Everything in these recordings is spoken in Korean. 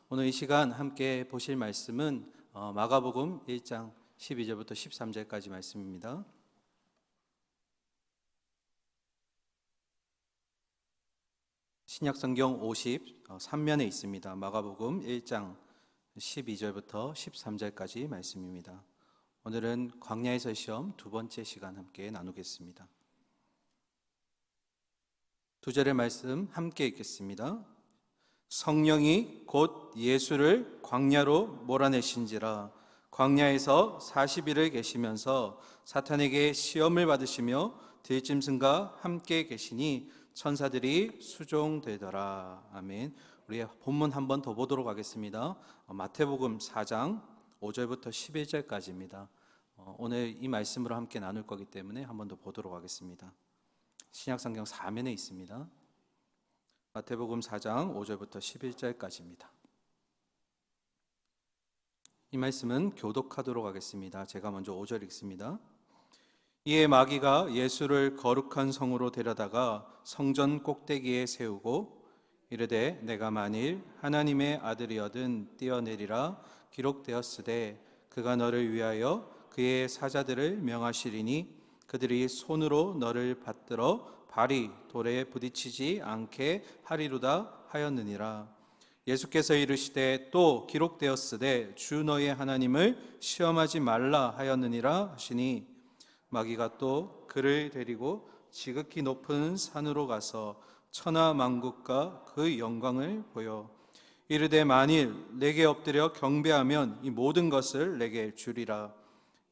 오늘 이 시간 함께 보실 말씀은 마가복음 1장 12절부터 13절까지 말씀입니다. 신약성경 53면에 있습니다. 마가복음 1장 12절부터 13절까지 말씀입니다. 오늘은 광야에서의 시험 두 번째 시간 함께 나누겠습니다. 두 절의 말씀 함께 읽겠습니다. 성령이 곧 예수를 광야로 몰아내신지라. 광야에서 40일을 계시면서 사탄에게 시험을 받으시며 들짐승과 함께 계시니 천사들이 수종되더라. 아멘. 우리 본문 한 번 더 보도록 하겠습니다. 마태복음 4장 5절부터 11절까지입니다. 오늘 이 말씀으로 함께 나눌 거기 때문에 한 번 더 보도록 하겠습니다. 신약성경 4면에 있습니다. 마태복음 4장 5절부터 11절까지입니다. 이 말씀은 교독하도록 하겠습니다. 제가 먼저 5절 읽습니다. 이에 마귀가 예수를 거룩한 성으로 데려다가 성전 꼭대기에 세우고 이르되 내가 만일 하나님의 아들이어든 뛰어내리라. 기록되었으되 그가 너를 위하여 그의 사자들을 명하시리니 그들이 손으로 너를 받들어 발이 돌에 부딪히지 않게 하리로다 하였느니라. 예수께서 이르시되 또 기록되었으되 주 너의 하나님을 시험하지 말라 하였느니라 하시니 마귀가 또 그를 데리고 지극히 높은 산으로 가서 천하 만국과 그 영광을 보여 이르되 만일 내게 엎드려 경배하면 이 모든 것을 내게 주리라.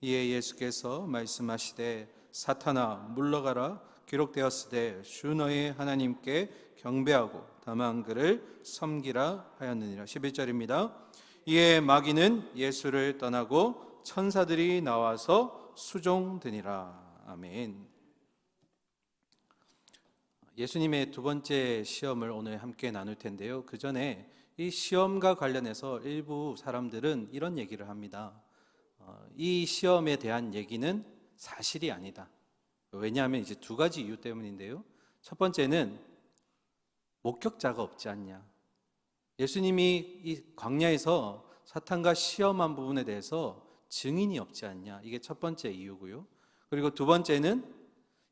이에 예수께서 말씀하시되 사탄아 물러가라. 기록되었으되 주 너의 하나님께 경배하고 다만 그를 섬기라 하였느니라. 11절입니다. 이에 마귀는 예수를 떠나고 천사들이 나와서 수종되니라. 아멘. 예수님의 두 번째 시험을 오늘 함께 나눌 텐데요. 그 전에 이 시험과 관련해서 일부 사람들은 이런 얘기를 합니다. 이 시험에 대한 얘기는 사실이 아니다. 왜냐하면 이제 두 가지 이유 때문인데요. 첫 번째는 목격자가 없지 않냐. 예수님이 이 광야에서 사탄과 시험한 부분에 대해서 증인이 없지 않냐. 이게 첫 번째 이유고요. 그리고 두 번째는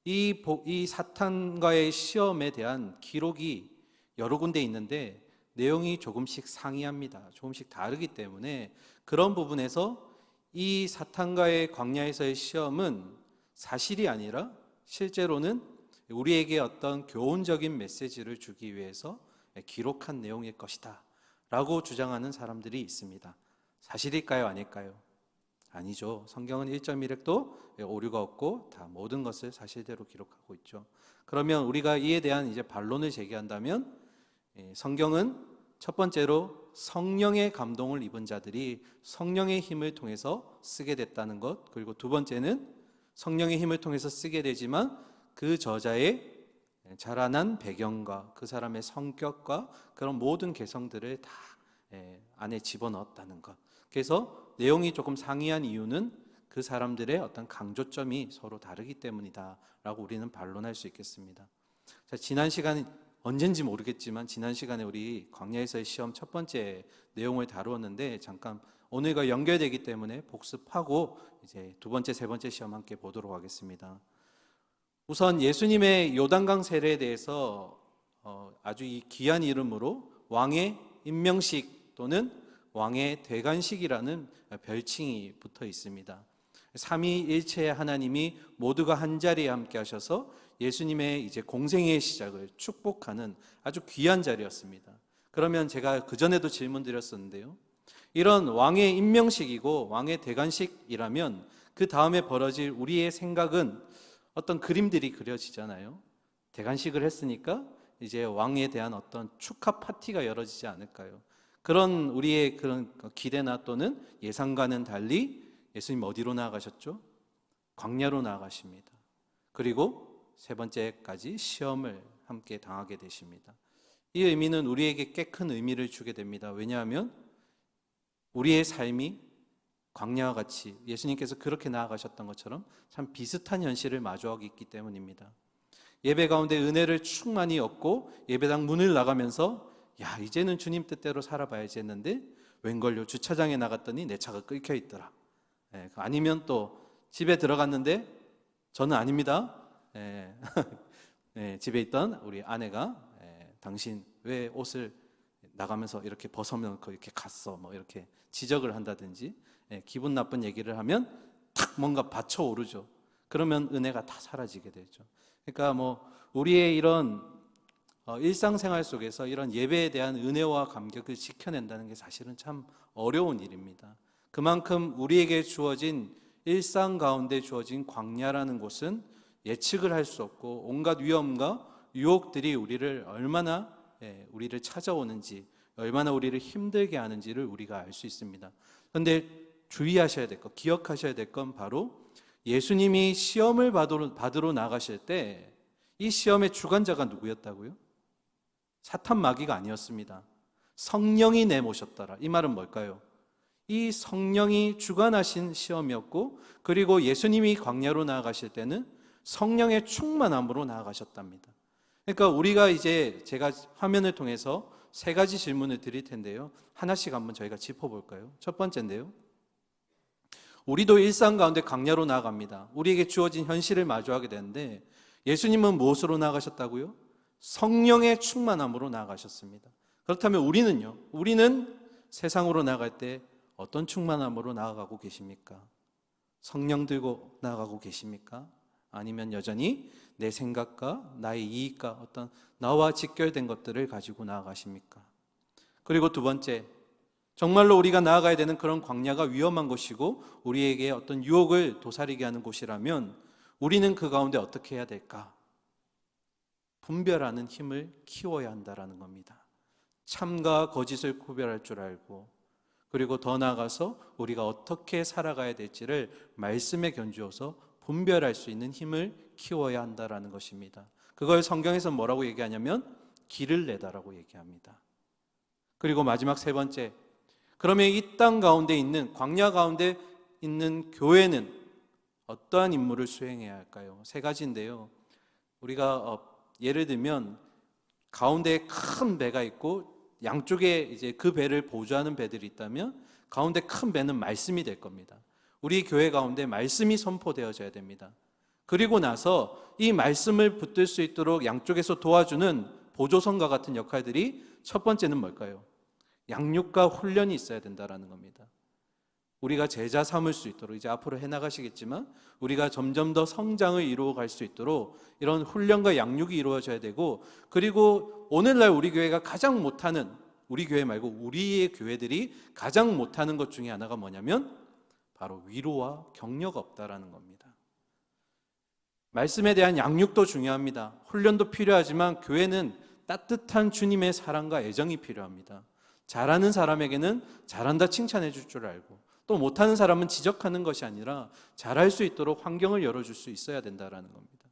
이 사탄과의 시험에 대한 기록이 여러 군데 있는데 내용이 조금씩 상이합니다. 조금씩 다르기 때문에 그런 부분에서 이 사탄과의 광야에서의 시험은 사실이 아니라 실제로는 우리에게 어떤 교훈적인 메시지를 주기 위해서 기록한 내용일 것이다 라고 주장하는 사람들이 있습니다. 사실일까요? 아닐까요? 아니죠. 성경은 1.1획도 오류가 없고 다 모든 것을 사실대로 기록하고 있죠. 그러면 우리가 이에 대한 이제 반론을 제기한다면 성경은 첫 번째로 성령의 감동을 입은 자들이 성령의 힘을 통해서 쓰게 됐다는 것, 그리고 두 번째는 성령의 힘을 통해서 쓰게 되지만 그 저자의 자라난 배경과 그 사람의 성격과 그런 모든 개성들을 다 안에 집어넣었다는 것. 그래서 내용이 조금 상이한 이유는 그 사람들의 어떤 강조점이 서로 다르기 때문이다 라고 우리는 반론할 수 있겠습니다. 자, 지난 시간에 언젠지 모르겠지만 지난 시간에 우리 광야에서의 시험 첫 번째 내용을 다루었는데 잠깐 오늘과 연결되기 때문에 복습하고 이제 두 번째, 세 번째 시험 함께 보도록 하겠습니다. 우선 예수님의 요단강 세례에 대해서 아주 이 귀한 이름으로 왕의 임명식 또는 왕의 대관식이라는 별칭이 붙어 있습니다. 삼위일체의 하나님이 모두가 한 자리에 함께 하셔서 예수님의 이제 공생의 시작을 축복하는 아주 귀한 자리였습니다. 그러면 제가 그전에도 질문 드렸었는데요. 이런 왕의 임명식이고 왕의 대관식이라면 그 다음에 벌어질 우리의 생각은 어떤 그림들이 그려지잖아요. 대관식을 했으니까 이제 왕에 대한 어떤 축하 파티가 열어지지 않을까요? 그런 우리의 그런 기대나 또는 예상과는 달리 예수님 어디로 나아가셨죠? 광야로 나아가십니다. 그리고 세 번째까지 시험을 함께 당하게 되십니다. 이 의미는 우리에게 꽤 큰 의미를 주게 됩니다. 왜냐하면 우리의 삶이 광야와 같이 예수님께서 그렇게 나아가셨던 것처럼 참 비슷한 현실을 마주하고 있기 때문입니다. 예배 가운데 은혜를 충만히 얻고 예배당 문을 나가면서 야, 이제는 주님 뜻대로 살아봐야지 했는데 웬걸요, 주차장에 나갔더니 내 차가 끊겨 있더라. 아니면 또 집에 들어갔는데 저는 아닙니다. 집에 있던 우리 아내가 당신 왜 옷을 나가면서 이렇게 벗어놓고 이렇게 갔어, 뭐 이렇게 지적을 한다든지 기분 나쁜 얘기를 하면 탁 뭔가 받쳐오르죠. 그러면 은혜가 다 사라지게 되죠. 그러니까 뭐 우리의 이런 일상생활 속에서 이런 예배에 대한 은혜와 감격을 지켜낸다는 게 사실은 참 어려운 일입니다. 그만큼 우리에게 주어진 일상 가운데 주어진 광야라는 곳은 예측을 할 수 없고 온갖 위험과 유혹들이 우리를 얼마나 우리를 찾아오는지, 얼마나 우리를 힘들게 하는지를 우리가 알 수 있습니다. 그런데 주의하셔야 될 것, 기억하셔야 될 건 바로 예수님이 시험을 받으러 나가실 때 이 시험의 주관자가 누구였다고요? 사탄 마귀가 아니었습니다. 성령이 내모셨더라. 이 말은 뭘까요? 이 성령이 주관하신 시험이었고, 그리고 예수님이 광야로 나아가실 때는 성령의 충만함으로 나아가셨답니다. 그러니까 우리가 이제 제가 화면을 통해서 세 가지 질문을 드릴 텐데요, 하나씩 한번 저희가 짚어볼까요? 첫 번째인데요, 우리도 일상 가운데 광야로 나아갑니다. 우리에게 주어진 현실을 마주하게 되는데 예수님은 무엇으로 나아가셨다고요? 성령의 충만함으로 나아가셨습니다. 그렇다면 우리는요? 우리는 세상으로 나아갈 때 어떤 충만함으로 나아가고 계십니까? 성령 들고 나아가고 계십니까? 아니면 여전히 내 생각과 나의 이익과 어떤 나와 직결된 것들을 가지고 나아가십니까? 그리고 두 번째, 정말로 우리가 나아가야 되는 그런 광야가 위험한 곳이고 우리에게 어떤 유혹을 도사리게 하는 곳이라면 우리는 그 가운데 어떻게 해야 될까? 분별하는 힘을 키워야 한다는 겁니다. 참과 거짓을 구별할 줄 알고, 그리고 더 나아가서 우리가 어떻게 살아가야 될지를 말씀에 견주어서 분별할 수 있는 힘을 키워야 한다는 것입니다. 그걸 성경에서 뭐라고 얘기하냐면 길을 내다라고 얘기합니다. 그리고 마지막 세 번째, 그러면 이 땅 가운데 있는, 광야 가운데 있는 교회는 어떠한 임무를 수행해야 할까요? 세 가지인데요, 우리가 예를 들면 가운데에 큰 배가 있고 양쪽에 이제 그 배를 보조하는 배들이 있다면 가운데 큰 배는 말씀이 될 겁니다. 우리 교회 가운데 말씀이 선포되어져야 됩니다. 그리고 나서 이 말씀을 붙들 수 있도록 양쪽에서 도와주는 보조선과 같은 역할들이, 첫 번째는 뭘까요? 양육과 훈련이 있어야 된다는 겁니다. 우리가 제자 삼을 수 있도록, 이제 앞으로 해나가시겠지만 우리가 점점 더 성장을 이루어갈 수 있도록 이런 훈련과 양육이 이루어져야 되고, 그리고 오늘날 우리 교회가 가장 못하는, 우리 교회 말고 우리의 교회들이 가장 못하는 것 중에 하나가 뭐냐면 바로 위로와 격려가 없다라는 겁니다. 말씀에 대한 양육도 중요합니다. 훈련도 필요하지만 교회는 따뜻한 주님의 사랑과 애정이 필요합니다. 잘하는 사람에게는 잘한다 칭찬해 줄 줄 알고, 또 못하는 사람은 지적하는 것이 아니라 잘할 수 있도록 환경을 열어줄 수 있어야 된다는 겁니다.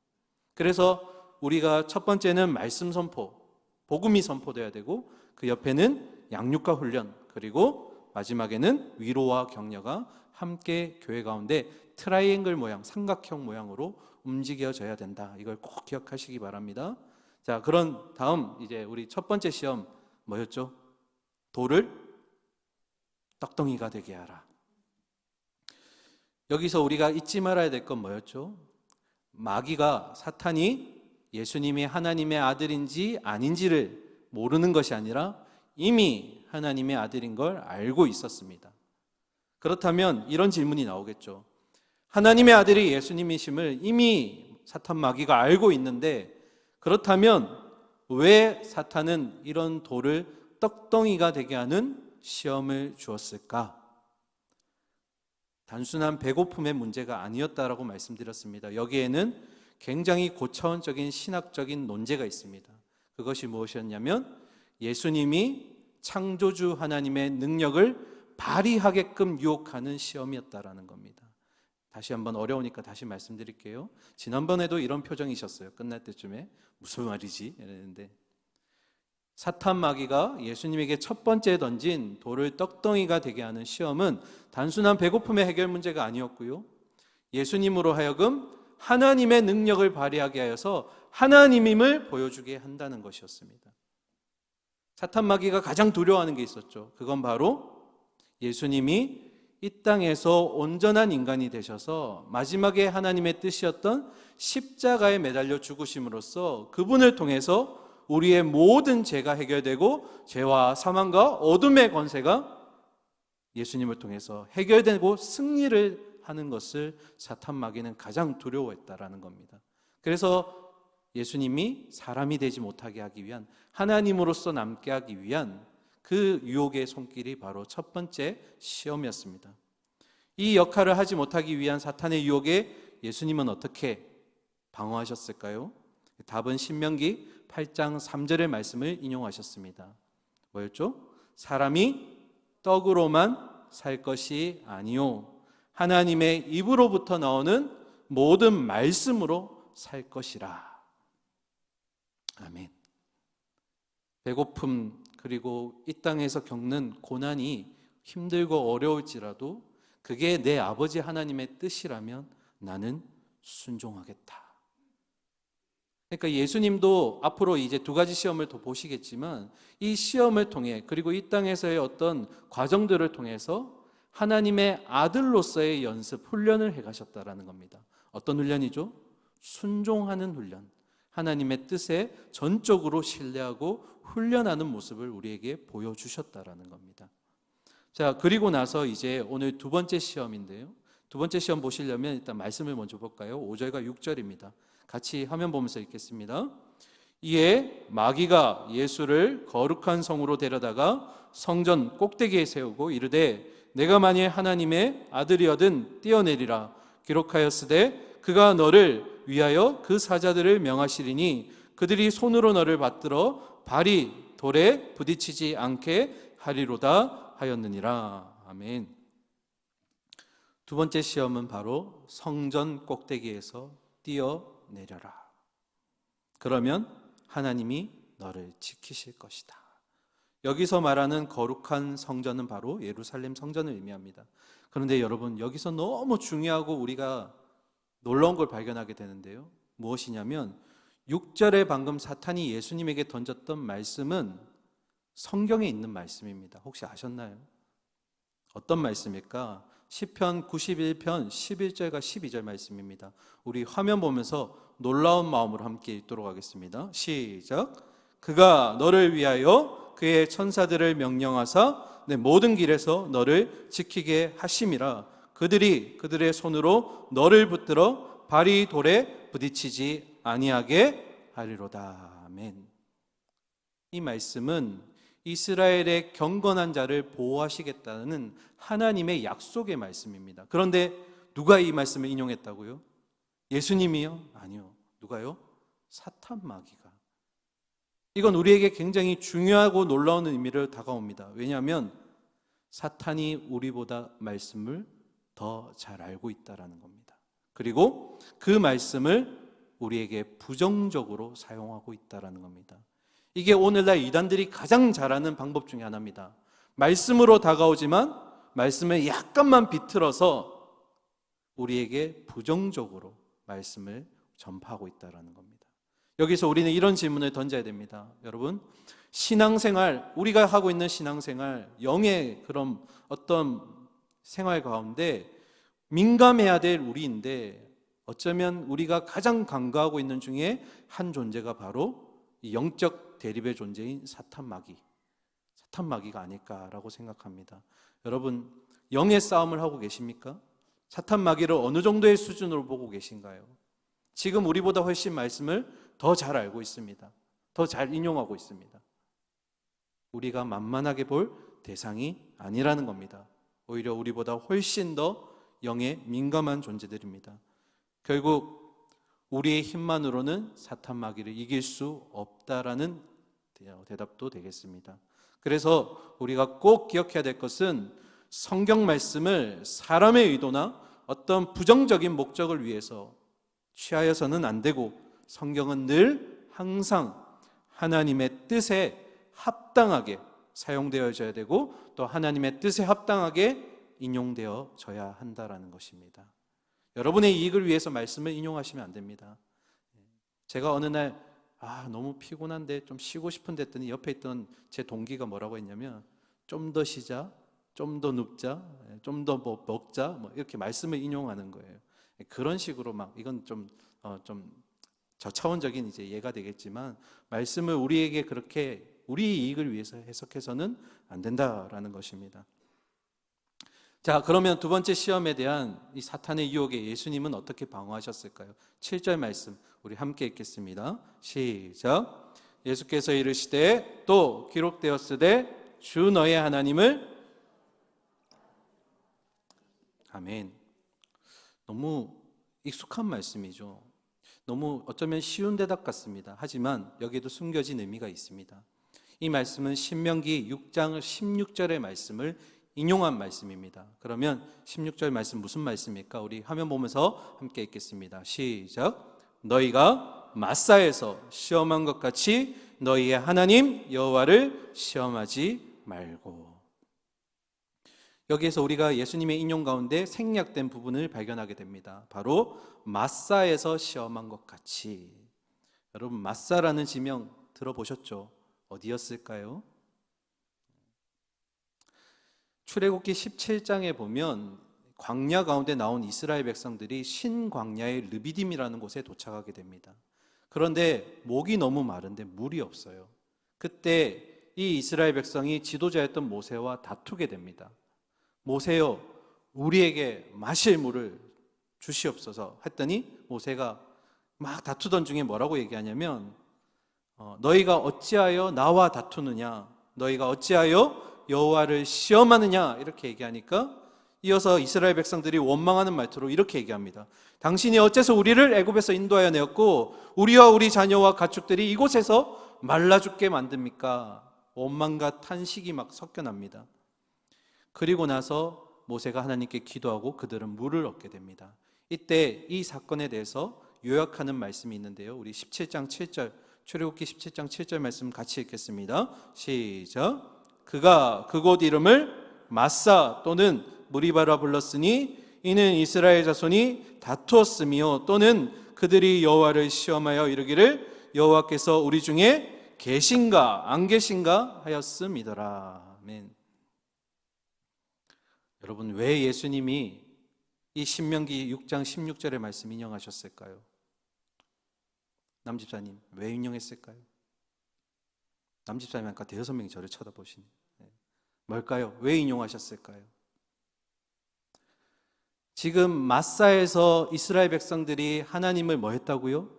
그래서 우리가 첫 번째는 말씀 선포, 복음이 선포돼야 되고, 그 옆에는 양육과 훈련, 그리고 마지막에는 위로와 격려가 함께 교회 가운데 트라이앵글 모양, 삼각형 모양으로 움직여져야 된다. 이걸 꼭 기억하시기 바랍니다. 자, 그런 다음 이제 우리 첫 번째 시험 뭐였죠? 돌을 떡덩이가 되게 하라. 여기서 우리가 잊지 말아야 될 건 뭐였죠? 마귀가, 사탄이 예수님이 하나님의 아들인지 아닌지를 모르는 것이 아니라 이미 하나님의 아들인 걸 알고 있었습니다. 그렇다면 이런 질문이 나오겠죠. 하나님의 아들이 예수님이심을 이미 사탄 마귀가 알고 있는데, 그렇다면 왜 사탄은 이런 돌을 떡덩이가 되게 하는 시험을 주었을까? 단순한 배고픔의 문제가 아니었다라고 말씀드렸습니다. 여기에는 굉장히 고차원적인 신학적인 논제가 있습니다. 그것이 무엇이었냐면 예수님이 창조주 하나님의 능력을 발휘하게끔 유혹하는 시험이었다라는 겁니다. 다시 한번 어려우니까 다시 말씀드릴게요. 지난번에도 이런 표정이셨어요. 끝날 때쯤에 무슨 말이지? 이랬는데, 사탄 마귀가 예수님에게 첫 번째 던진 돌을 떡덩이가 되게 하는 시험은 단순한 배고픔의 해결 문제가 아니었고요, 예수님으로 하여금 하나님의 능력을 발휘하게 하여서 하나님임을 보여주게 한다는 것이었습니다. 사탄 마귀가 가장 두려워하는 게 있었죠. 그건 바로 예수님이 이 땅에서 온전한 인간이 되셔서 마지막에 하나님의 뜻이었던 십자가에 매달려 죽으심으로써 그분을 통해서 우리의 모든 죄가 해결되고 죄와 사망과 어둠의 권세가 예수님을 통해서 해결되고 승리를 하는 것을 사탄 마귀는 가장 두려워했다라는 겁니다. 그래서 예수님이 사람이 되지 못하게 하기 위한, 하나님으로서 남게 하기 위한 그 유혹의 손길이 바로 첫 번째 시험이었습니다. 이 역할을 하지 못하기 위한 사탄의 유혹에 예수님은 어떻게 방어하셨을까요? 답은 신명기 8장 3절의 말씀을 인용하셨습니다. 뭐였죠? 사람이 떡으로만 살 것이 아니요 하나님의 입으로부터 나오는 모든 말씀으로 살 것이라. 아멘. 배고픔 그리고 이 땅에서 겪는 고난이 힘들고 어려울지라도 그게 내 아버지 하나님의 뜻이라면 나는 순종하겠다. 그러니까 예수님도 앞으로 이제 두 가지 시험을 더 보시겠지만 이 시험을 통해 그리고 이 땅에서의 어떤 과정들을 통해서 하나님의 아들로서의 연습, 훈련을 해가셨다라는 겁니다. 어떤 훈련이죠? 순종하는 훈련. 하나님의 뜻에 전적으로 신뢰하고 훈련하는 모습을 우리에게 보여주셨다라는 겁니다. 자, 그리고 나서 이제 오늘 두 번째 시험인데요. 두 번째 시험 보시려면 일단 말씀을 먼저 볼까요? 5절과 6절입니다. 같이 화면 보면서 읽겠습니다. 이에 마귀가 예수를 거룩한 성으로 데려다가 성전 꼭대기에 세우고 이르되 내가 만일 하나님의 아들이거든 뛰어내리라. 기록하였으되 그가 너를 위하여 그 사자들을 명하시리니 그들이 손으로 너를 받들어 발이 돌에 부딪히지 않게 하리로다 하였느니라. 아멘. 두 번째 시험은 바로 성전 꼭대기에서 뛰어내려라. 그러면 하나님이 너를 지키실 것이다. 여기서 말하는 거룩한 성전은 바로 예루살렘 성전을 의미합니다. 그런데 여러분, 여기서 너무 중요하고 우리가 놀라운 걸 발견하게 되는데요. 무엇이냐면 6절에 방금 사탄이 예수님에게 던졌던 말씀은 성경에 있는 말씀입니다. 혹시 아셨나요? 어떤 말씀일까? 시편 91편 11절과 12절 말씀입니다. 우리 화면 보면서 놀라운 마음으로 함께 읽도록 하겠습니다. 시작. 그가 너를 위하여 그의 천사들을 명령하사 내 모든 길에서 너를 지키게 하심이라. 그들이 그들의 손으로 너를 붙들어 발이 돌에 부딪히지 아니하게 하리로다. 아멘. 이 말씀은 이스라엘의 경건한 자를 보호하시겠다는 하나님의 약속의 말씀입니다. 그런데 누가 이 말씀을 인용했다고요? 예수님이요? 아니요. 누가요? 사탄 마귀가. 이건 우리에게 굉장히 중요하고 놀라운 의미를 다가옵니다. 왜냐하면 사탄이 우리보다 말씀을 더 잘 알고 있다는 겁니다. 그리고 그 말씀을 우리에게 부정적으로 사용하고 있다는 겁니다. 이게 오늘날 이단들이 가장 잘하는 방법 중에 하나입니다. 말씀으로 다가오지만 말씀을 약간만 비틀어서 우리에게 부정적으로 말씀을 전파하고 있다는 겁니다. 여기서 우리는 이런 질문을 던져야 됩니다. 여러분, 신앙생활, 우리가 하고 있는 신앙생활, 영의 그런 어떤 생활 가운데 민감해야 될 우리인데 어쩌면 우리가 가장 간과하고 있는 중에 한 존재가 바로 이 영적 대립의 존재인 사탄 마귀가 아닐까라고 생각합니다. 여러분, 영의 싸움을 하고 계십니까? 사탄 마귀를 어느 정도의 수준으로 보고 계신가요? 지금 우리보다 훨씬 말씀을 더 잘 알고 있습니다. 더 잘 인용하고 있습니다. 우리가 만만하게 볼 대상이 아니라는 겁니다. 오히려 우리보다 훨씬 더 영에 민감한 존재들입니다. 결국 우리의 힘만으로는 사탄 마귀를 이길 수 없다라는 대답도 되겠습니다. 그래서 우리가 꼭 기억해야 될 것은 성경 말씀을 사람의 의도나 어떤 부정적인 목적을 위해서 취하여서는 안 되고 성경은 늘 항상 하나님의 뜻에 합당하게 사용되어져야 되고 또 하나님의 뜻에 합당하게 인용되어져야 한다라는 것입니다. 여러분의 이익을 위해서 말씀을 인용하시면 안 됩니다. 제가 어느 날 너무 피곤한데 좀 쉬고 싶은데 했더니 옆에 있던 제 동기가 뭐라고 했냐면 좀 더 쉬자, 좀 더 눕자, 좀 더 뭐 먹자, 뭐 이렇게 말씀을 인용하는 거예요. 그런 식으로 막 이건 좀 저차원적인 이제 예가 되겠지만 말씀을 우리에게 그렇게 우리 이익을 위해서 해석해서는 안 된다라는 것입니다. 자, 그러면 두 번째 시험에 대한 이 사탄의 유혹에 예수님은 어떻게 방어하셨을까요? 7절 말씀 우리 함께 읽겠습니다. 시작. 예수께서 이르시되 또 기록되었으되 주 너의 하나님을. 아멘. 너무 익숙한 말씀이죠. 너무 어쩌면 쉬운 대답 같습니다. 하지만 여기에도 숨겨진 의미가 있습니다. 이 말씀은 신명기 6장 16절의 말씀을 인용한 말씀입니다. 그러면 16절 말씀 무슨 말씀입니까? 우리 화면 보면서 함께 읽겠습니다. 시작. 너희가 마사에서 시험한 것 같이 너희의 하나님 여호와를 시험하지 말고. 여기에서 우리가 예수님의 인용 가운데 생략된 부분을 발견하게 됩니다. 바로 마사에서 시험한 것 같이. 여러분, 마사라는 지명 들어보셨죠? 어디였을까요? 출애굽기 17장에 보면 광야 가운데 나온 이스라엘 백성들이 신광야의 르비딤이라는 곳에 도착하게 됩니다. 그런데 목이 너무 마른데 물이 없어요. 그때 이 이스라엘 백성이 지도자였던 모세와 다투게 됩니다. 모세여, 우리에게 마실 물을 주시옵소서 했더니 모세가 막 다투던 중에 뭐라고 얘기하냐면 너희가 어찌하여 나와 다투느냐, 너희가 어찌하여 여호와를 시험하느냐, 이렇게 얘기하니까 이어서 이스라엘 백성들이 원망하는 말투로 이렇게 얘기합니다. 당신이 어째서 우리를 애굽에서 인도하여 내었고 우리와 우리 자녀와 가축들이 이곳에서 말라 죽게 만듭니까? 원망과 탄식이 막 섞여납니다. 그리고 나서 모세가 하나님께 기도하고 그들은 물을 얻게 됩니다. 이때 이 사건에 대해서 요약하는 말씀이 있는데요, 우리 17장 7절, 출애굽기 17장 7절 말씀 같이 읽겠습니다. 시작. 그가 그곳 이름을 마사 또는 무리바라 불렀으니 이는 이스라엘 자손이 다투었으며 또는 그들이 여호와를 시험하여 이르기를 여호와께서 우리 중에 계신가 안 계신가 하였음이더라. 아멘. 여러분, 왜 예수님이 이 신명기 6장 16절의 말씀 인용하셨을까요? 남집사님, 왜 인용했을까요? 남집사님 아까 대여섯 명이 저를 쳐다보시네. 뭘까요? 왜 인용하셨을까요? 지금 마사에서 이스라엘 백성들이 하나님을 뭐 했다고요?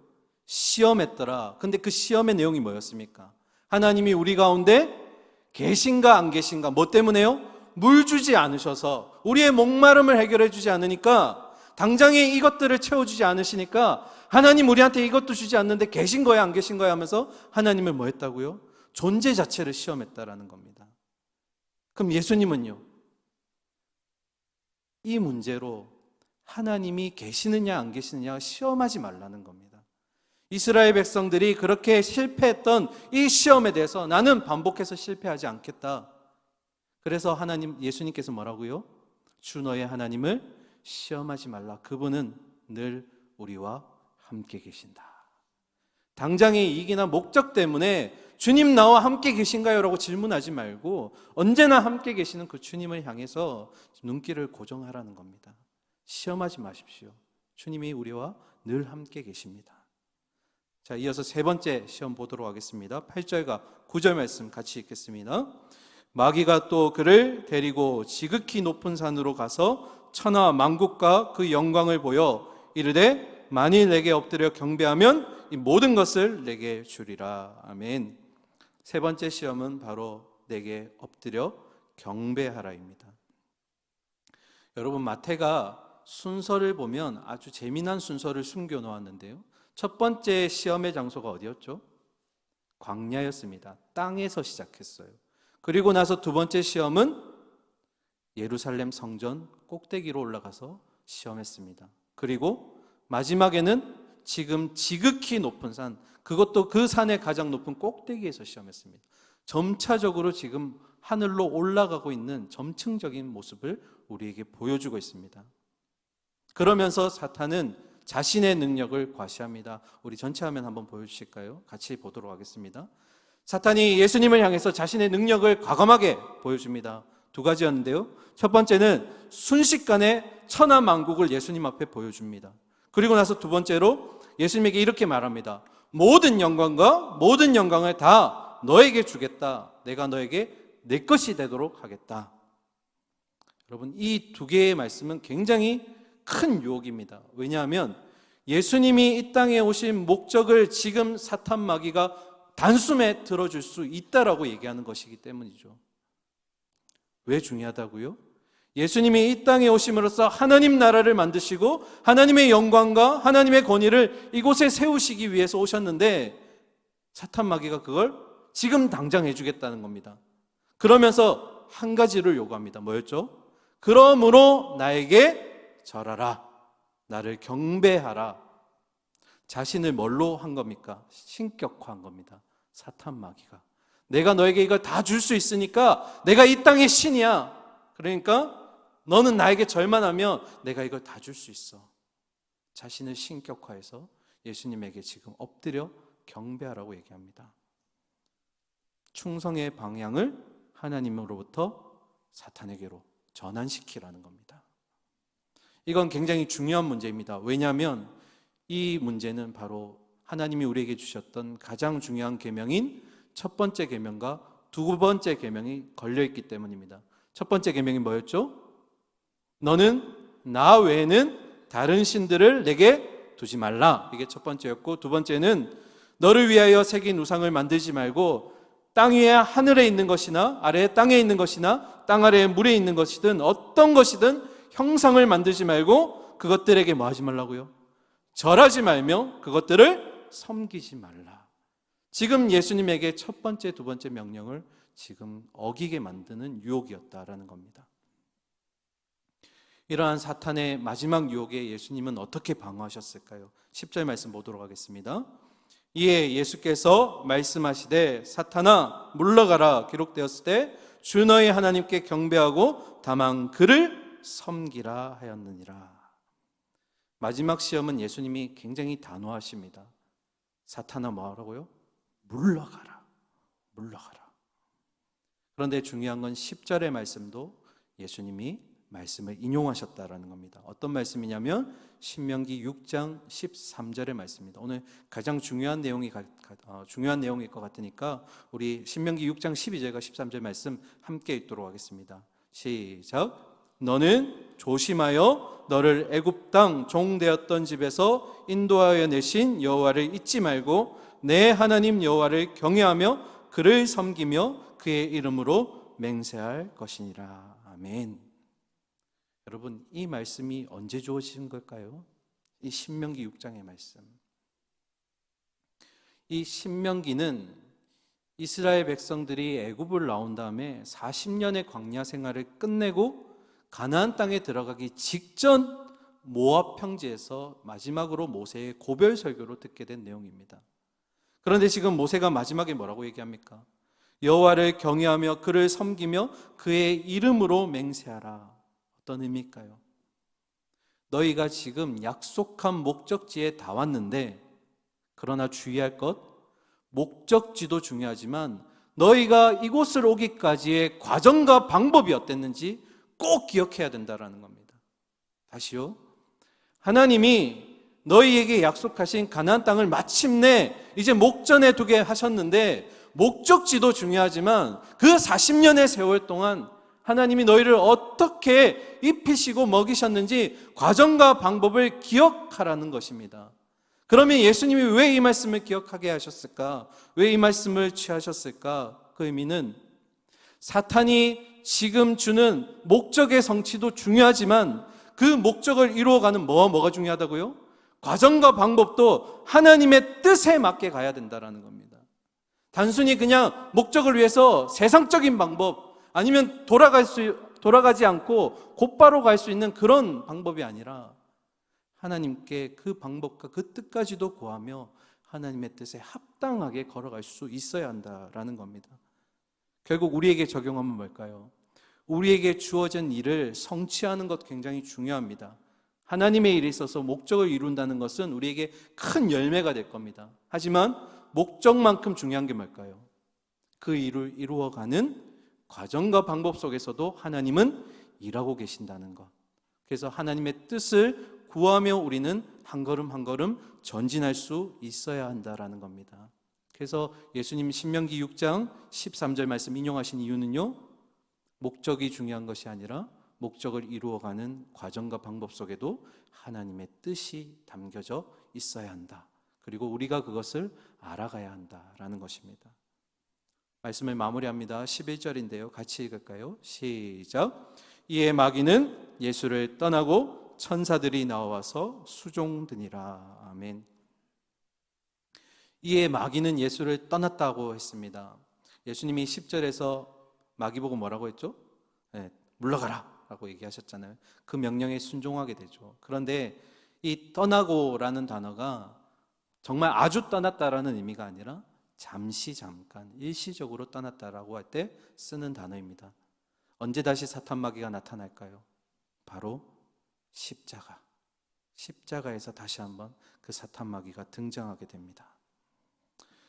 시험했더라. 근데 그 시험의 내용이 뭐였습니까? 하나님이 우리 가운데 계신가 안 계신가. 뭐 때문에요? 물 주지 않으셔서, 우리의 목마름을 해결해 주지 않으니까, 당장에 이것들을 채워주지 않으시니까 하나님 우리한테 이것도 주지 않는데 계신 거야 안 계신 거야 하면서 하나님을 뭐 했다고요? 존재 자체를 시험했다라는 겁니다. 그럼 예수님은요? 이 문제로 하나님이 계시느냐 안 계시느냐 시험하지 말라는 겁니다. 이스라엘 백성들이 그렇게 실패했던 이 시험에 대해서 나는 반복해서 실패하지 않겠다. 그래서 예수님께서 뭐라고요? 주 너의 하나님을 시험하지 말라. 그분은 늘 우리와 함께 계신다. 당장의 이익이나 목적 때문에 주님 나와 함께 계신가요? 라고 질문하지 말고 언제나 함께 계시는 그 주님을 향해서 눈길을 고정하라는 겁니다. 시험하지 마십시오. 주님이 우리와 늘 함께 계십니다. 자, 이어서 세 번째 시험 보도록 하겠습니다. 8절과 9절 말씀 같이 읽겠습니다. 마귀가 또 그를 데리고 지극히 높은 산으로 가서 천하 만국과 그 영광을 보여 이르되 만일 내게 엎드려 경배하면 이 모든 것을 내게 주리라. 아멘. 세 번째 시험은 바로 내게 엎드려 경배하라입니다. 여러분, 마태가 순서를 보면 아주 재미난 순서를 숨겨 놓았는데요, 첫 번째 시험의 장소가 어디였죠? 광야였습니다. 땅에서 시작했어요. 그리고 나서 두 번째 시험은 예루살렘 성전 꼭대기로 올라가서 시험했습니다. 그리고 마지막에는 지금 지극히 높은 산, 그것도 그 산의 가장 높은 꼭대기에서 시험했습니다. 점차적으로 지금 하늘로 올라가고 있는 점층적인 모습을 우리에게 보여주고 있습니다. 그러면서 사탄은 자신의 능력을 과시합니다. 우리 전체 화면 한번 보여주실까요? 같이 보도록 하겠습니다. 사탄이 예수님을 향해서 자신의 능력을 과감하게 보여줍니다. 두 가지였는데요. 첫 번째는 순식간에 천하만국을 예수님 앞에 보여줍니다. 그리고 나서 두 번째로 예수님에게 이렇게 말합니다. 모든 영광과 모든 영광을 다 너에게 주겠다. 내가 너에게 내 것이 되도록 하겠다. 여러분, 이 두 개의 말씀은 굉장히 큰 유혹입니다. 왜냐하면 예수님이 이 땅에 오신 목적을 지금 사탄 마귀가 단숨에 들어줄 수 있다라고 얘기하는 것이기 때문이죠. 왜 중요하다고요? 예수님이 이 땅에 오심으로써 하나님 나라를 만드시고 하나님의 영광과 하나님의 권위를 이곳에 세우시기 위해서 오셨는데 사탄 마귀가 그걸 지금 당장 해주겠다는 겁니다. 그러면서 한 가지를 요구합니다. 뭐였죠? 그러므로 나에게 절하라. 나를 경배하라. 자신을 뭘로 한 겁니까? 신격화한 겁니다. 사탄 마귀가. 내가 너에게 이걸 다 줄 수 있으니까 내가 이 땅의 신이야. 그러니까 너는 나에게 절만하면 내가 이걸 다 줄 수 있어. 자신을 신격화해서 예수님에게 지금 엎드려 경배하라고 얘기합니다. 충성의 방향을 하나님으로부터 사탄에게로 전환시키라는 겁니다. 이건 굉장히 중요한 문제입니다. 왜냐하면 이 문제는 바로 하나님이 우리에게 주셨던 가장 중요한 계명인 첫 번째 계명과 두 번째 계명이 걸려있기 때문입니다. 첫 번째 계명이 뭐였죠? 너는 나 외에는 다른 신들을 내게 두지 말라. 이게 첫 번째였고, 두 번째는 너를 위하여 새긴 우상을 만들지 말고 땅 위에 하늘에 있는 것이나 아래에 땅에 있는 것이나 땅 아래에 물에 있는 것이든 어떤 것이든 형상을 만들지 말고 그것들에게 뭐 하지 말라고요? 절하지 말며 그것들을 섬기지 말라. 지금 예수님에게 첫 번째, 두 번째 명령을 지금 어기게 만드는 유혹이었다라는 겁니다. 이러한 사탄의 마지막 유혹에 예수님은 어떻게 방어하셨을까요? 10절 말씀 보도록 하겠습니다. 이에 예수께서 말씀하시되 사탄아 물러가라. 기록되었을 때 주 너희 하나님께 경배하고 다만 그를 섬기라 하였느니라. 마지막 시험은 예수님이 굉장히 단호하십니다. 사탄아 뭐하라고요? 물러가라. 물러가라. 그런데 중요한 건 10절의 말씀도 예수님이 말씀을 인용하셨다라는 겁니다. 어떤 말씀이냐면 신명기 6장 13절의 말씀입니다. 오늘 가장 중요한 내용일 것 같으니까 우리 신명기 6장 12절과 13절 말씀 함께 읽도록 하겠습니다. 시작. 너는 조심하여 너를 애굽 땅 종되었던 집에서 인도하여 내신 여호와를 잊지 말고 내 하나님 여호와를 경외하며 그를 섬기며 그의 이름으로 맹세할 것이니라. 아멘. 여러분, 이 말씀이 언제 주어진 걸까요? 이 신명기 6장의 말씀. 이 신명기는 이스라엘 백성들이 애굽을 나온 다음에 40년의 광야 생활을 끝내고 가나안 땅에 들어가기 직전 모압 평지에서 마지막으로 모세의 고별 설교로 듣게 된 내용입니다. 그런데 지금 모세가 마지막에 뭐라고 얘기합니까? 여호와를 경외하며 그를 섬기며 그의 이름으로 맹세하라. 어떤 의미일까요? 너희가 지금 약속한 목적지에 다 왔는데, 그러나 주의할 것, 목적지도 중요하지만 너희가 이곳을 오기까지의 과정과 방법이 어땠는지 꼭 기억해야 된다는 겁니다. 다시요. 하나님이 너희에게 약속하신 가나안 땅을 마침내 이제 목전에 두게 하셨는데, 목적지도 중요하지만 그 40년의 세월 동안 하나님이 너희를 어떻게 입히시고 먹이셨는지 과정과 방법을 기억하라는 것입니다. 그러면 예수님이 왜 이 말씀을 기억하게 하셨을까? 왜 이 말씀을 취하셨을까? 그 의미는 사탄이 지금 주는 목적의 성취도 중요하지만 그 목적을 이루어가는 뭐가 중요하다고요? 과정과 방법도 하나님의 뜻에 맞게 가야 된다는 겁니다. 단순히 그냥 목적을 위해서 세상적인 방법, 아니면 돌아가지 않고 곧바로 갈 수 있는 그런 방법이 아니라 하나님께 그 방법과 그 뜻까지도 구하며 하나님의 뜻에 합당하게 걸어갈 수 있어야 한다라는 겁니다. 결국 우리에게 적용하면 뭘까요? 우리에게 주어진 일을 성취하는 것 굉장히 중요합니다. 하나님의 일에 있어서 목적을 이룬다는 것은 우리에게 큰 열매가 될 겁니다. 하지만 목적만큼 중요한 게 뭘까요? 그 일을 이루어가는 과정과 방법 속에서도 하나님은 일하고 계신다는 것. 그래서 하나님의 뜻을 구하며 우리는 한 걸음 한 걸음 전진할 수 있어야 한다라는 겁니다. 그래서 예수님 신명기 6장 13절 말씀 인용하신 이유는요, 목적이 중요한 것이 아니라 목적을 이루어가는 과정과 방법 속에도 하나님의 뜻이 담겨져 있어야 한다. 그리고 우리가 그것을 알아가야 한다라는 것입니다. 말씀을 마무리합니다. 11절인데요. 같이 읽을까요? 시작. 이에 마귀는 예수를 떠나고 천사들이 나와서 수종드니라. 아멘. 이에 마귀는 예수를 떠났다고 했습니다. 예수님이 10절에서 마귀 보고 뭐라고 했죠? 네, 물러가라 라고 얘기하셨잖아요. 그 명령에 순종하게 되죠. 그런데 이 떠나고라는 단어가 정말 아주 떠났다라는 의미가 아니라 잠시 잠깐 일시적으로 떠났다라고 할 때 쓰는 단어입니다. 언제 다시 사탄 마귀가 나타날까요? 바로 십자가에서 다시 한번 그 사탄 마귀가 등장하게 됩니다.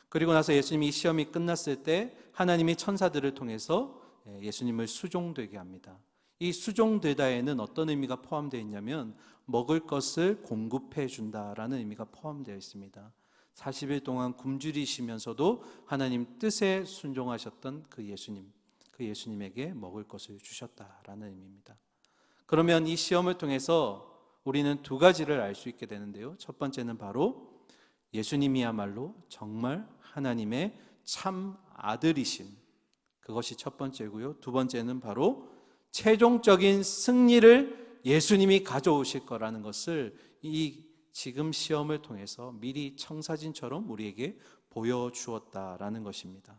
그리고 나서 예수님이 이 시험이 끝났을 때 하나님이 천사들을 통해서 예수님을 수종되게 합니다. 이 수종되다에는 어떤 의미가 포함되어 있냐면 먹을 것을 공급해 준다라는 의미가 포함되어 있습니다. 40일 동안 굶주리시면서도 하나님 뜻에 순종하셨던 그 예수님에게 먹을 것을 주셨다라는 의미입니다. 그러면 이 시험을 통해서 우리는 두 가지를 알 수 있게 되는데요. 첫 번째는 바로 예수님이야말로 정말 하나님의 참 아들이심, 그것이 첫 번째고요. 두 번째는 바로 최종적인 승리를 예수님이 가져오실 거라는 것을 이 지금 시험을 통해서 미리 청사진처럼 우리에게 보여주었다라는 것입니다.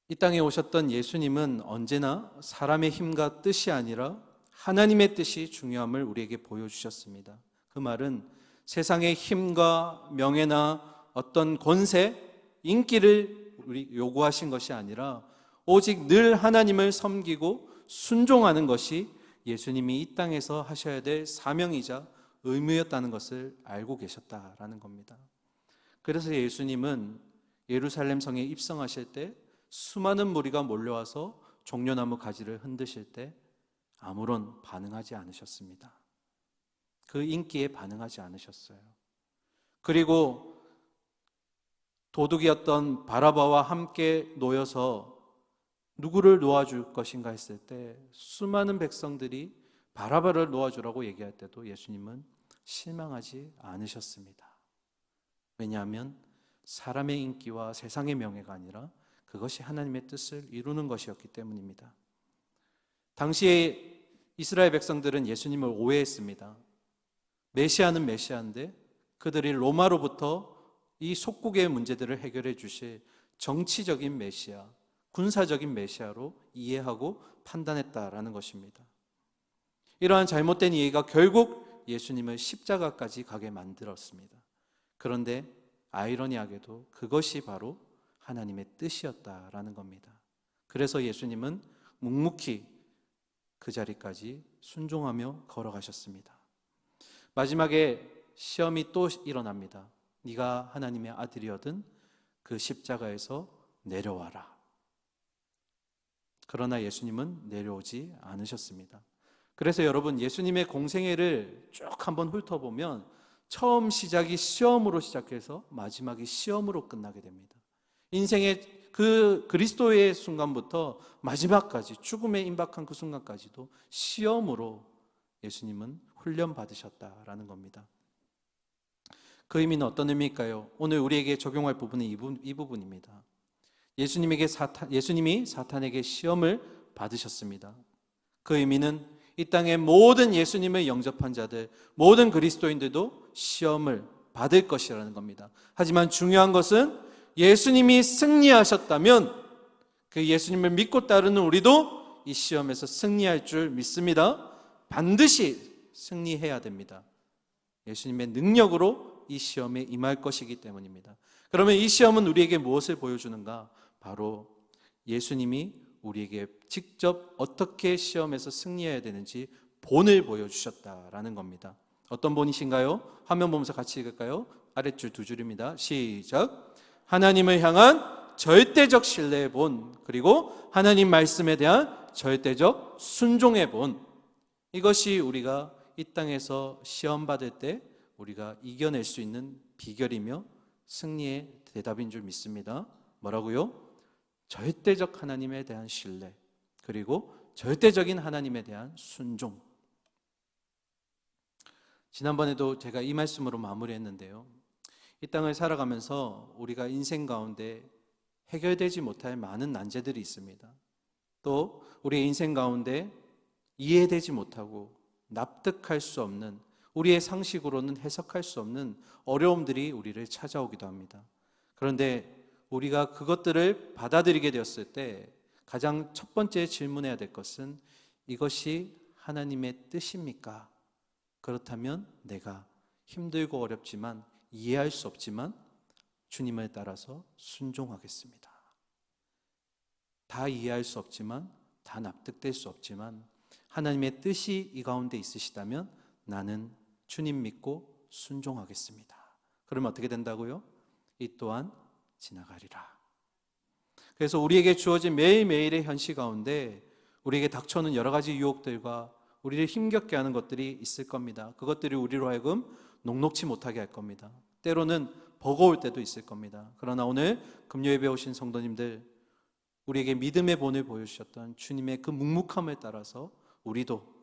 이 땅에 오셨던 예수님은 언제나 사람의 힘과 뜻이 아니라 하나님의 뜻이 중요함을 우리에게 보여주셨습니다. 그 말은 세상의 힘과 명예나 어떤 권세, 인기를 우리 요구하신 것이 아니라 오직 늘 하나님을 섬기고 순종하는 것이 예수님이 이 땅에서 하셔야 될 사명이자 의무였다는 것을 알고 계셨다라는 겁니다. 그래서 예수님은 예루살렘 성에 입성하실 때 수많은 무리가 몰려와서 종려나무 가지를 흔드실 때 아무런 반응하지 않으셨습니다. 그 인기에 반응하지 않으셨어요. 그리고 도둑이었던 바라바와 함께 놓여서 누구를 놓아줄 것인가 했을 때 수많은 백성들이 바라바를 놓아주라고 얘기할 때도 예수님은 실망하지 않으셨습니다. 왜냐하면 사람의 인기와 세상의 명예가 아니라 그것이 하나님의 뜻을 이루는 것이었기 때문입니다. 당시에 이스라엘 백성들은 예수님을 오해했습니다. 메시아는 메시아인데 그들이 로마로부터 이 속국의 문제들을 해결해 주실 정치적인 메시아, 군사적인 메시아로 이해하고 판단했다라는 것입니다. 이러한 잘못된 이해가 결국 예수님을 십자가까지 가게 만들었습니다. 그런데 아이러니하게도 그것이 바로 하나님의 뜻이었다라는 겁니다. 그래서 예수님은 묵묵히 그 자리까지 순종하며 걸어가셨습니다. 마지막에 시험이 또 일어납니다. 네가 하나님의 아들이거든 그 십자가에서 내려와라. 그러나 예수님은 내려오지 않으셨습니다. 그래서 여러분, 예수님의 공생애를 쭉 한번 훑어보면 처음 시작이 시험으로 시작해서 마지막이 시험으로 끝나게 됩니다. 인생의 그 그리스도의 순간부터 마지막까지, 죽음에 임박한 그 순간까지도 시험으로 예수님은 훈련받으셨다라는 겁니다. 그 의미는 어떤 의미일까요? 오늘 우리에게 적용할 부분은 이 부분입니다. 예수님이 사탄에게 시험을 받으셨습니다. 그 의미는 이 땅의 모든 예수님을 영접한 자들, 모든 그리스도인들도 시험을 받을 것이라는 겁니다. 하지만 중요한 것은 예수님이 승리하셨다면 그 예수님을 믿고 따르는 우리도 이 시험에서 승리할 줄 믿습니다. 반드시 승리해야 됩니다. 예수님의 능력으로 이 시험에 임할 것이기 때문입니다. 그러면 이 시험은 우리에게 무엇을 보여주는가? 바로 예수님이 우리에게 직접 어떻게 시험에서 승리해야 되는지 본을 보여주셨다라는 겁니다. 어떤 본이신가요? 화면 보면서 같이 읽을까요? 아랫줄 두 줄입니다. 시작. 하나님을 향한 절대적 신뢰의 본, 그리고 하나님 말씀에 대한 절대적 순종의 본. 이것이 우리가 이 땅에서 시험 받을 때 우리가 이겨낼 수 있는 비결이며 승리의 대답인 줄 믿습니다. 뭐라고요? 절대적 하나님에 대한 신뢰, 그리고 절대적인 하나님에 대한 순종. 지난번에도 제가 이 말씀으로 마무리했는데요, 이 땅을 살아가면서 우리가 인생 가운데 해결되지 못할 많은 난제들이 있습니다. 또 우리의 인생 가운데 이해되지 못하고 납득할 수 없는, 우리의 상식으로는 해석할 수 없는 어려움들이 우리를 찾아오기도 합니다. 그런데 우리가 그것들을 받아들이게 되었을 때 가장 첫 번째 질문해야 될 것은 이것이 하나님의 뜻입니까? 그렇다면 내가 힘들고 어렵지만 이해할 수 없지만 주님을 따라서 순종하겠습니다. 다 이해할 수 없지만, 다 납득될 수 없지만 하나님의 뜻이 이 가운데 있으시다면 나는 주님 믿고 순종하겠습니다. 그러면 어떻게 된다고요? 이 또한 지나가리라. 그래서 우리에게 주어진 매일매일의 현실 가운데 우리에게 닥쳐오는 여러 가지 유혹들과 우리를 힘겹게 하는 것들이 있을 겁니다. 그것들이 우리로 하여금 녹록지 못하게 할 겁니다. 때로는 버거울 때도 있을 겁니다. 그러나 오늘 금요예배 오신 성도님들, 우리에게 믿음의 본을 보여주셨던 주님의 그 묵묵함을 따라서 우리도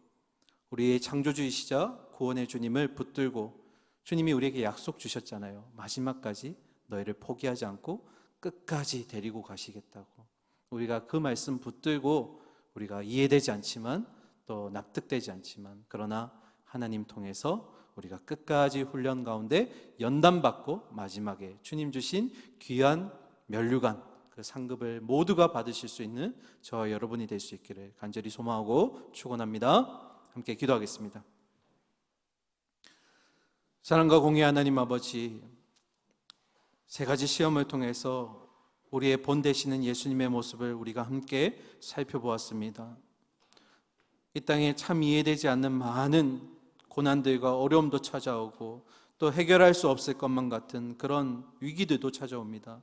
우리의 창조주이시자 구원의 주님을 붙들고, 주님이 우리에게 약속 주셨잖아요. 마지막까지 너희를 포기하지 않고 끝까지 데리고 가시겠다고. 우리가 그 말씀 붙들고, 우리가 이해되지 않지만 또 납득되지 않지만 그러나 하나님 통해서 우리가 끝까지 훈련 가운데 연단받고 마지막에 주님 주신 귀한 면류관, 그 상급을 모두가 받으실 수 있는 저와 여러분이 될 수 있기를 간절히 소망하고 축원합니다. 함께 기도하겠습니다. 사랑과 공의 하나님 아버지, 세 가지 시험을 통해서 우리의 본 되시는 예수님의 모습을 우리가 함께 살펴보았습니다. 이 땅에 참 이해되지 않는 많은 고난들과 어려움도 찾아오고 또 해결할 수 없을 것만 같은 그런 위기들도 찾아옵니다.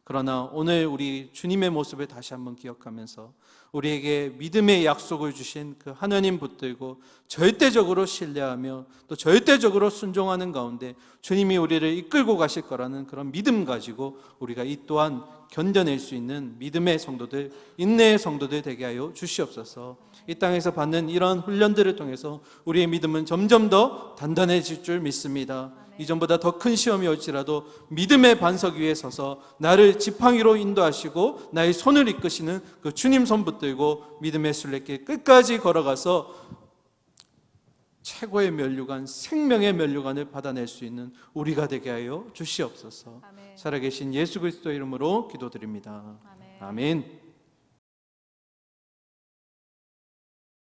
그러나 오늘 우리 주님의 모습을 다시 한번 기억하면서 우리에게 믿음의 약속을 주신 그 하나님 붙들고 절대적으로 신뢰하며 또 절대적으로 순종하는 가운데 주님이 우리를 이끌고 가실 거라는 그런 믿음 가지고 우리가 이 또한 견뎌낼 수 있는 믿음의 성도들, 인내의 성도들 되게 하여 주시옵소서. 이 땅에서 받는 이런 훈련들을 통해서 우리의 믿음은 점점 더 단단해질 줄 믿습니다. 이전보다 더 큰 시험이 올지라도 믿음의 반석 위에 서서 나를 지팡이로 인도하시고 나의 손을 이끄시는 그 주님 손 붙들고 믿음의 순례길 끝까지 걸어가서 최고의 면류관, 생명의 면류관을 받아낼 수 있는 우리가 되게 하여 주시옵소서. 살아계신 예수 그리스도 이름으로 기도드립니다. 아멘.